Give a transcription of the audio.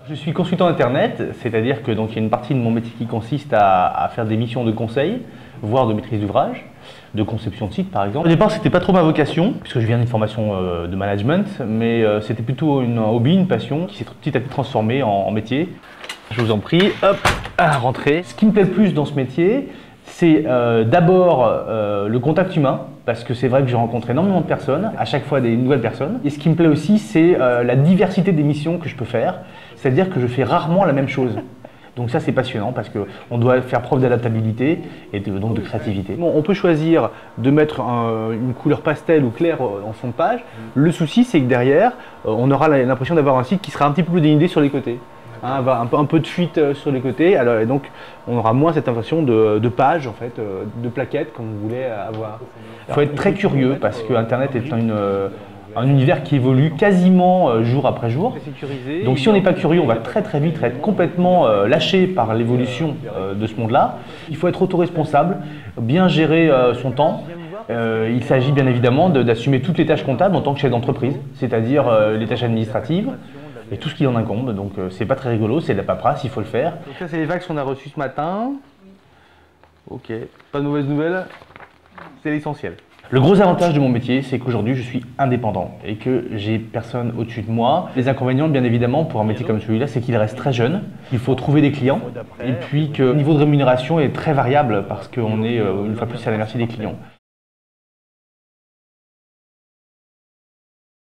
Je suis consultant internet, c'est-à-dire que donc il y a une partie de mon métier qui consiste à faire des missions de conseil, voire de maîtrise d'ouvrage, de conception de site par exemple. Au départ, c'était pas trop ma vocation, puisque je viens d'une formation de management, mais c'était plutôt un hobby, une passion, qui s'est petit à petit transformée en métier. Je vous en prie, hop, à rentrer. Ce qui me plaît le plus dans ce métier, c'est d'abord le contact humain, parce que c'est vrai que j'ai rencontré énormément de personnes, à chaque fois des nouvelles personnes. Et ce qui me plaît aussi, c'est la diversité des missions que je peux faire, c'est-à-dire que je fais rarement la même chose. Donc ça c'est passionnant parce qu'on doit faire preuve d'adaptabilité et donc de créativité. Bon, on peut choisir de mettre une couleur pastel ou claire en fond de page. Le souci c'est que derrière, on aura l'impression d'avoir un site qui sera un petit peu plus dénudé sur les côtés. Hein, un peu de fuite sur les côtés, alors, et donc on aura moins cette impression de page, en fait, de plaquettes comme vous voulez avoir. Il faut être très curieux parce que Internet est un univers qui évolue quasiment jour après jour. Donc si on n'est pas curieux, on va très vite être complètement lâché par l'évolution de ce monde-là. Il faut être autoresponsable, bien gérer son temps. Il s'agit bien évidemment d'assumer toutes les tâches comptables en tant que chef d'entreprise, c'est-à-dire les tâches administratives, et tout ce qui en incombe, donc c'est pas très rigolo, c'est de la paperasse, il faut le faire. Donc ça c'est les vagues qu'on a reçues ce matin. Ok, pas de mauvaises nouvelles, c'est l'essentiel. Le gros avantage de mon métier, c'est qu'aujourd'hui je suis indépendant et que j'ai personne au-dessus de moi. Les inconvénients, bien évidemment, pour un métier comme celui-là, c'est qu'il reste très jeune, il faut trouver des clients et puis que le niveau de rémunération est très variable parce qu'on est une fois plus à la merci des clients.